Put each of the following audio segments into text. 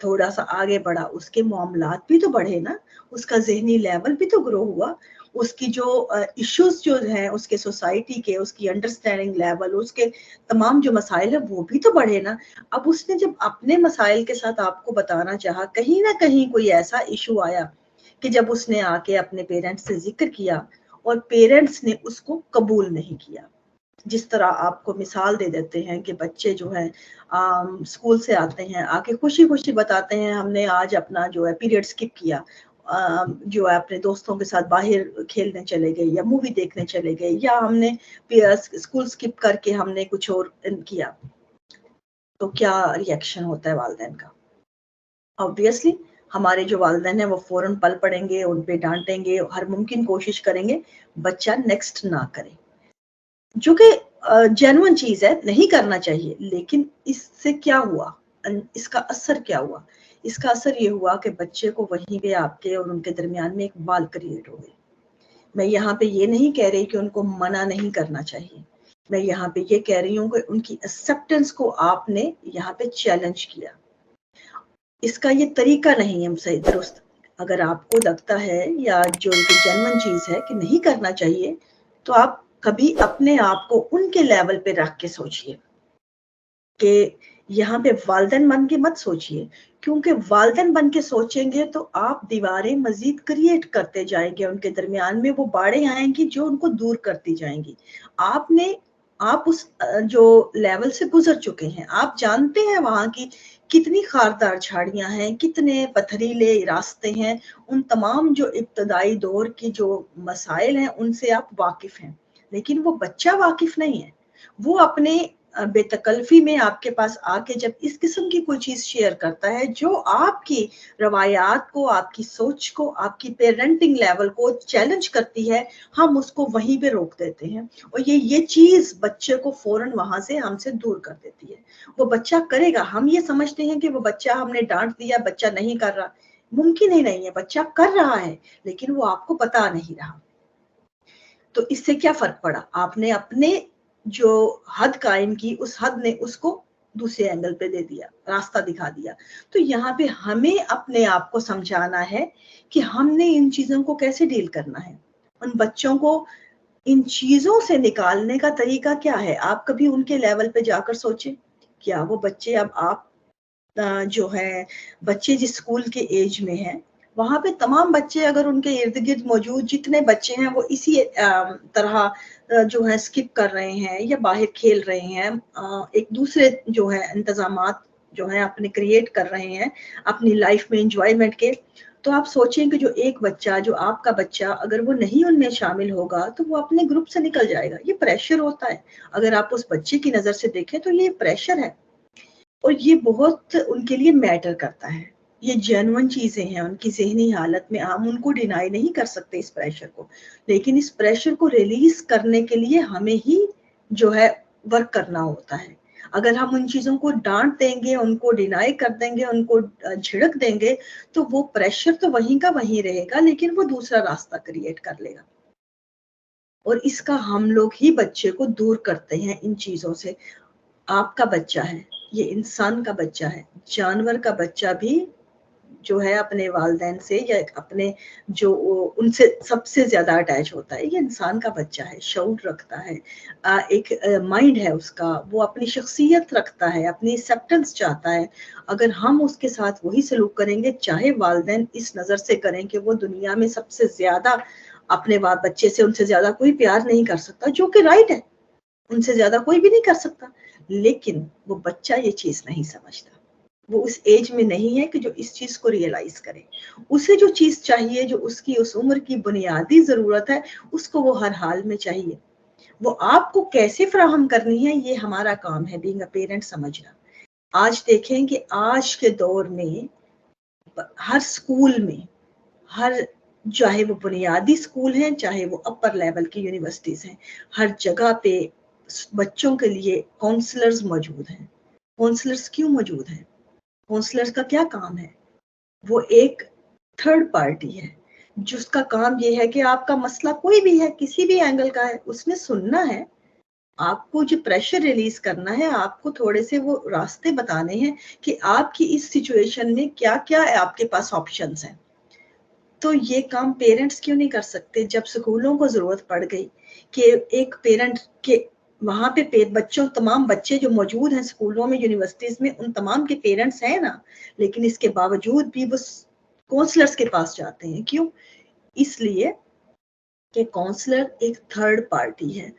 تھوڑا سا آگے بڑھا، اس کے معاملات بھی تو بڑھے نا، اس کا ذہنی لیول بھی تو گرو ہوا، اس کی جو ایشوز جو ہیں اس کے سوسائٹی کے، اس کی انڈرسٹینڈنگ لیول، اس کے تمام جو مسائل ہیں وہ بھی تو بڑھے نا۔ اب اس نے جب اپنے مسائل کے ساتھ آپ کو بتانا چاہا، کہیں نہ کہیں کوئی ایسا ایشو آیا کہ جب اس نے آ کے اپنے پیرنٹس سے ذکر کیا اور پیرنٹس نے اس کو قبول نہیں کیا، جس طرح آپ کو مثال دے دیتے ہیں کہ بچے جو ہیں اسکول سے آتے ہیں، آ کے خوشی خوشی بتاتے ہیں ہم نے آج اپنا جو ہے پیریڈ اسکپ کیا، جو ہے اپنے دوستوں کے ساتھ باہر کھیلنے چلے گئے یا مووی دیکھنے چلے گئے، یا ہم نے اسکول اسکپ کر کے ہم نے کچھ اور کیا، تو کیا ری ایکشن ہوتا ہے والدین کا؟ آبویسلی ہمارے جو والدین ہیں وہ فوراً پل پڑیں گے، ان پہ ڈانٹیں گے، ہر ممکن کوشش کریں گے بچہ نیکسٹ نہ کرے، جو کہ جینوئن چیز ہے، نہیں کرنا چاہیے، لیکن اس سے کیا ہوا، اس کا اثر کیا ہوا؟ اس کا اثر یہ ہوا کہ بچے کو وہیں پہ آپ کے اور ان کے درمیان میں ایک وال کریٹ ہو گئی۔ میں یہاں پہ یہ نہیں کہہ رہی کہ ان کو منع نہیں کرنا چاہیے، میں یہاں پہ یہ کہہ رہی ہوں کہ ان کی ایکسیپٹنس کو آپ نے یہاں پہ چیلنج کیا۔ اس کا یہ طریقہ نہیں ہے صحیح درست۔ اگر آپ کو لگتا ہے یا جو جینوئن چیز ہے کہ نہیں کرنا چاہیے، تو آپ کبھی اپنے آپ کو ان کے لیول پہ رکھ کے سوچئے کہ یہاں پہ والدین بن کے مت سوچئے، کیونکہ والدین بن کے سوچیں گے تو آپ دیواریں مزید کریٹ کرتے جائیں گے، ان کے درمیان میں وہ باڑیں آئیں گی جو ان کو دور کرتی جائیں گی۔ آپ اس جو لیول سے گزر چکے ہیں، آپ جانتے ہیں وہاں کی کتنی خاردار جھاڑیاں ہیں، کتنے پتھریلے راستے ہیں، ان تمام جو ابتدائی دور کی جو مسائل ہیں ان سے آپ واقف ہیں، لیکن وہ بچہ واقف نہیں ہے۔ وہ اپنے بے تکلفی میں آپ کے پاس آ کے جب اس قسم کی کوئی چیز شیئر کرتا ہے جو آپ کی روایات کو، آپ کی سوچ کو، آپ کی پیرنٹنگ لیول کو چیلنج کرتی ہے، ہم اس کو وہیں پہ روک دیتے ہیں، اور یہ چیز بچے کو فوراً وہاں سے ہم سے دور کر دیتی ہے۔ وہ بچہ کرے گا، ہم یہ سمجھتے ہیں کہ وہ بچہ ہم نے ڈانٹ دیا، بچہ نہیں کر رہا، ممکن ہی نہیں ہے، بچہ کر رہا ہے لیکن وہ آپ کو بتا نہیں رہا۔ تو اس سے کیا فرق پڑا؟ آپ نے اپنے جو حد قائم کی، اس حد نے اس کو دوسرے اینگل پہ دے دیا، راستہ دکھا دیا۔ تو یہاں پہ ہمیں اپنے آپ کو سمجھانا ہے کہ ہم نے ان چیزوں کو کیسے ڈیل کرنا ہے، ان بچوں کو ان چیزوں سے نکالنے کا طریقہ کیا ہے۔ آپ کبھی ان کے لیول پہ جا کر سوچیں، کیا وہ بچے اب آپ جو ہے بچے جس اسکول کے ایج میں ہیں وہاں پہ تمام بچے اگر ان کے ارد گرد موجود جتنے بچے ہیں وہ اسی طرح جو ہے اسکپ کر رہے ہیں یا باہر کھیل رہے ہیں، ایک دوسرے جو ہے انتظامات جو ہیں اپنے کریٹ کر رہے ہیں اپنی لائف میں انجوائمنٹ کے، تو آپ سوچیں کہ جو ایک بچہ، جو آپ کا بچہ، اگر وہ نہیں ان میں شامل ہوگا تو وہ اپنے گروپ سے نکل جائے گا۔ یہ پریشر ہوتا ہے، اگر آپ اس بچے کی نظر سے دیکھیں تو یہ پریشر ہے، اور یہ بہت ان کے لیے میٹر کرتا ہے۔ یہ جینوئن چیزیں ہیں ان کی ذہنی حالت میں، ہم ان کو ڈینائی نہیں کر سکتے اس پریشر کو، لیکن اس پریشر کو ریلیز کرنے کے لیے ہمیں ہی جو ہے ورک کرنا ہوتا ہے۔ اگر ہم ان چیزوں کو ڈانٹ دیں گے، ان کو ڈینائی کر دیں گے، ان کو جھڑک دیں گے، تو وہ پریشر تو وہیں کا وہیں رہے گا، لیکن وہ دوسرا راستہ کریٹ کر لے گا، اور اس کا ہم لوگ ہی بچے کو دور کرتے ہیں ان چیزوں سے۔ آپ کا بچہ ہے، یہ انسان کا بچہ ہے، جانور کا بچہ بھی جو ہے اپنے والدین سے یا اپنے جو ان سے سب سے زیادہ اٹیچ ہوتا ہے، یہ انسان کا بچہ ہے، شعور رکھتا ہے، ایک مائنڈ ہے اس کا، وہ اپنی شخصیت رکھتا ہے، اپنی ایکسیپٹنس چاہتا ہے۔ اگر ہم اس کے ساتھ وہی سلوک کریں گے، چاہے والدین اس نظر سے کریں کہ وہ دنیا میں سب سے زیادہ اپنے بچے سے ان سے زیادہ کوئی پیار نہیں کر سکتا، جو کہ رائٹ ہے، ان سے زیادہ کوئی بھی نہیں کر سکتا، لیکن وہ بچہ یہ چیز نہیں سمجھتا، وہ اس ایج میں نہیں ہے کہ جو اس چیز کو ریئلائز کرے۔ اسے جو چیز چاہیے، جو اس کی اس عمر کی بنیادی ضرورت ہے، اس کو وہ ہر حال میں چاہیے۔ وہ آپ کو کیسے فراہم کرنی ہے، یہ ہمارا کام ہے بینگ اے پیرنٹ سمجھنا۔ آج دیکھیں کہ آج کے دور میں ہر سکول میں، چاہے وہ بنیادی سکول ہیں، چاہے وہ اپر لیول کی یونیورسٹیز ہیں، ہر جگہ پہ بچوں کے لیے کونسلرز موجود ہیں۔ کونسلرز کیوں موجود ہیں؟ کونسلرز کا کیا کام ہے؟ وہ ایک تھرڈ پارٹی ہے جس کا کام یہ ہے کہ آپ کا مسئلہ کوئی بھی ہے، کسی بھی اینگل کا ہے، اس نے سننا ہے، آپ کو جو پریشر ریلیز کرنا ہے، آپ کو تھوڑے سے وہ راستے بتانے ہیں کہ آپ کی اس سچویشن میں کیا کیا آپ کے پاس آپشنز ہیں۔ تو یہ کام پیرنٹس کیوں نہیں کر سکتے؟ جب سکولوں کو ضرورت پڑ گئی کہ ایک پیرنٹ کے وہاں پہ بچوں تمام بچے جو موجود ہیں سکولوں میں یونیورسٹیز میں ان تمام کے پیرنٹس ہیں نا، لیکن اس کے باوجود بھی وہ کونسلرز کے پاس جاتے ہیں۔ کیوں؟ اس لیے کہ کونسلر ایک تھرڈ پارٹی ہے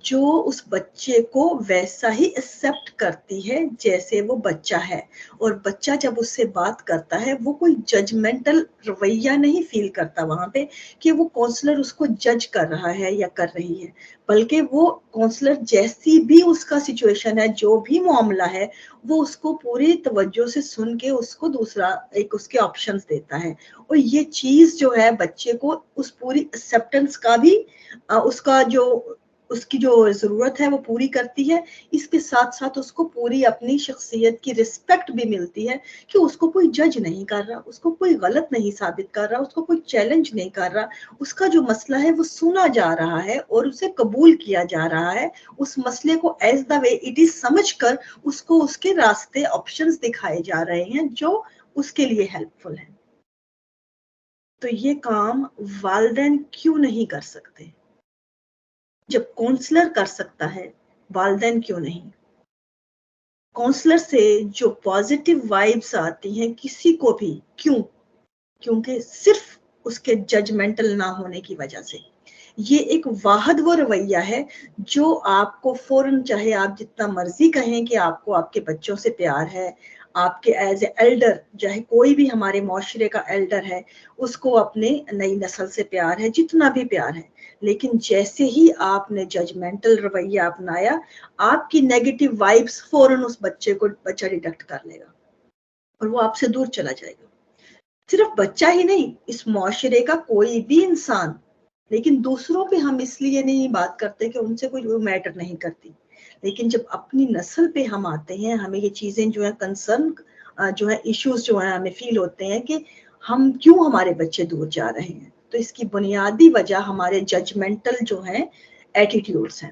جو اس بچے کو ویسا ہی ایکسپٹ کرتی ہے جیسے وہ بچہ ہے، اور بچہ جب اس سے بات کرتا ہے وہ کوئی ججمنٹل رویہ نہیں فیل کرتا وہاں پہ کہ وہ کونسلر اس کو جج کر رہا ہے یا کر رہی ہے، بلکہ وہ کونسلر جیسی بھی اس کا سچویشن ہے، جو بھی معاملہ ہے، وہ اس کو پوری توجہ سے سن کے اس کو دوسرا ایک اس کے آپشنز دیتا ہے۔ اور یہ چیز جو ہے بچے کو اس پوری ایکسپٹنس کا بھی اس کی جو ضرورت ہے وہ پوری کرتی ہے۔ اس کے ساتھ ساتھ اس کو پوری اپنی شخصیت کی رسپیکٹ بھی ملتی ہے کہ اس کو کوئی جج نہیں کر رہا، اس کو کوئی غلط نہیں ثابت کر رہا، اس کو کوئی چیلنج نہیں کر رہا، اس کا جو مسئلہ ہے وہ سنا جا رہا ہے اور اسے قبول کیا جا رہا ہے۔ اس مسئلے کو as the way it is سمجھ کر اس کو اس کے راستے آپشنز دکھائے جا رہے ہیں جو اس کے لیے ہیلپ فل ہیں۔ تو یہ کام والدین کیوں نہیں کر سکتے؟ جب کونسلر کر سکتا ہے، والدین کیوں نہیں؟ کونسلر سے جو پازیٹیو وائبس آتی ہیں کسی کو بھی، کیوں؟ کیونکہ صرف اس کے ججمنٹل نہ ہونے کی وجہ سے۔ یہ ایک واحد وہ رویہ ہے جو آپ کو فوراً، چاہے آپ جتنا مرضی کہیں کہ آپ کو آپ کے بچوں سے پیار ہے، آپ کے ایز اے ایلڈر، چاہے کوئی بھی ہمارے معاشرے کا ایلڈر ہے، اس کو اپنے نئی نسل سے پیار ہے، جتنا بھی پیار ہے، لیکن جیسے ہی آپ نے ججمنٹل رویہ اپنایا، آپ کی نیگیٹو وائبس فوراً اس بچے کو بچہ ڈیٹیکٹ کر لے گا اور وہ آپ سے دور چلا جائے گا۔ صرف بچہ ہی نہیں، اس معاشرے کا کوئی بھی انسان، لیکن دوسروں پہ ہم اس لیے نہیں بات کرتے کہ ان سے کوئی میٹر نہیں کرتی، لیکن جب اپنی نسل پہ ہم آتے ہیں، ہمیں یہ چیزیں جو ہے کنسرن جو ہے ایشوز جو ہیں ہمیں فیل ہوتے ہیں کہ ہم کیوں ہمارے بچے دور جا رہے ہیں، تو اس کی بنیادی وجہ ہمارے ججمنٹل جو ہیں ایٹیٹیوڈز ہیں۔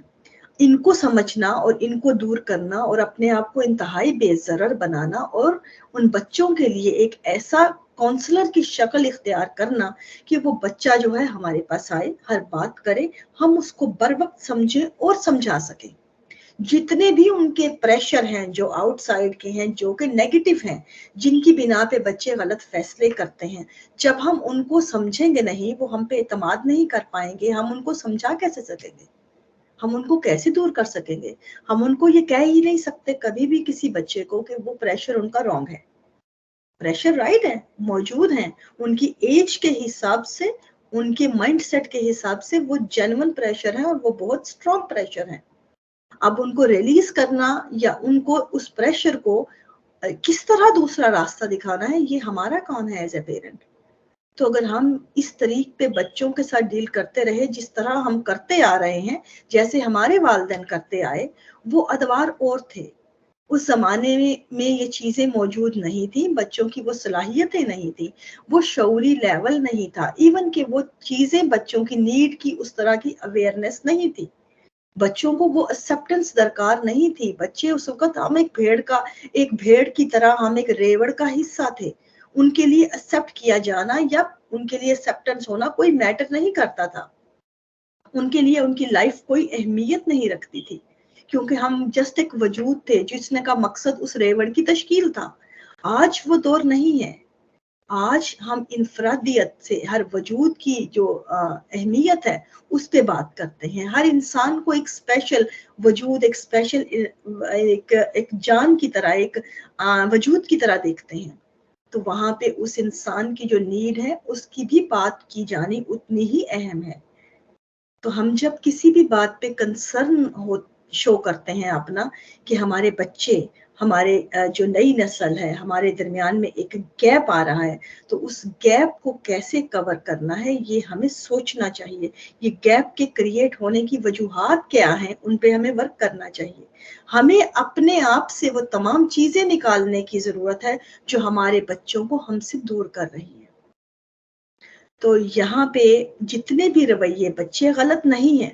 ان کو سمجھنا اور ان کو دور کرنا اور اپنے آپ کو انتہائی بے ضرر بنانا اور ان بچوں کے لیے ایک ایسا کونسلر کی شکل اختیار کرنا کہ وہ بچہ جو ہے ہمارے پاس آئے، ہر بات کرے، ہم اس کو بر وقت سمجھیں اور سمجھا سکیں۔ جتنے بھی ان کے پریشر ہیں جو آؤٹ سائڈ کے ہیں، جو کہ نیگیٹو ہیں، جن کی بنا پہ بچے غلط فیصلے کرتے ہیں، جب ہم ان کو سمجھیں گے نہیں، وہ ہم پہ اعتماد نہیں کر پائیں گے، ہم ان کو سمجھا کیسے سکیں گے؟ ہم ان کو کیسے دور کر سکیں گے؟ ہم ان کو یہ کہہ ہی نہیں سکتے کبھی بھی کسی بچے کو کہ وہ پریشر ان کا رانگ ہے۔ پریشر رائٹ ہے، موجود ہیں، ان کی ایج کے حساب سے، ان کے مائنڈ سیٹ کے حساب سے وہ جینون پریشر ہے اور وہ بہت سٹرونگ پریشر ہے۔ اب ان کو ریلیز کرنا یا ان کو اس پریشر کو کس طرح دوسرا راستہ دکھانا ہے، یہ ہمارا کام ہے ایز اے پیرنٹ۔ تو اگر ہم اس طریقے پہ بچوں کے ساتھ ڈیل کرتے رہے جس طرح ہم کرتے آ رہے ہیں، جیسے ہمارے والدین کرتے آئے، وہ ادوار اور تھے۔ اس زمانے میں یہ چیزیں موجود نہیں تھیں، بچوں کی وہ صلاحیتیں نہیں تھیں، وہ شعوری لیول نہیں تھا، ایون کہ وہ چیزیں بچوں کی نیڈ کی اس طرح کی اویئرنیس نہیں تھی، بچوں کو وہ ایکسیپٹنس درکار نہیں تھی۔ بچے اس وقت ہم ایک بھیڑ کی طرح، ہم ایک ریوڑ کا حصہ تھے، ان کے لیے ایکسیپٹ کیا جانا یا ان کے لیے ایکسیپٹنس ہونا کوئی میٹر نہیں کرتا تھا، ان کے لیے ان کی لائف کوئی اہمیت نہیں رکھتی تھی، کیونکہ ہم جسٹ ایک وجود تھے جس نے کا مقصد اس ریوڑ کی تشکیل تھا۔ آج وہ دور نہیں ہے، آج ہم انفرادیت سے، ہر وجود کی جو اہمیت ہے اس پہ بات کرتے ہیں، ہر انسان کو ایک اسپیشل وجود، ایک اسپیشل ایک جان کی طرح، ایک وجود کی طرح دیکھتے ہیں۔ تو وہاں پہ اس انسان کی جو نیڈ ہے اس کی بھی بات کی جانی اتنی ہی اہم ہے۔ تو ہم جب کسی بھی بات پہ کنسرن شو کرتے ہیں اپنا کہ ہمارے بچے، ہمارے جو نئی نسل ہے، ہمارے درمیان میں ایک گیپ آ رہا ہے، تو اس گیپ کو کیسے کور کرنا ہے یہ ہمیں سوچنا چاہیے۔ یہ گیپ کے کریٹ ہونے کی وجوہات کیا ہیں، ان پہ ہمیں ورک کرنا چاہیے۔ ہمیں اپنے آپ سے وہ تمام چیزیں نکالنے کی ضرورت ہے جو ہمارے بچوں کو ہم سے دور کر رہی ہیں۔ تو یہاں پہ جتنے بھی رویے بچے غلط نہیں ہیں،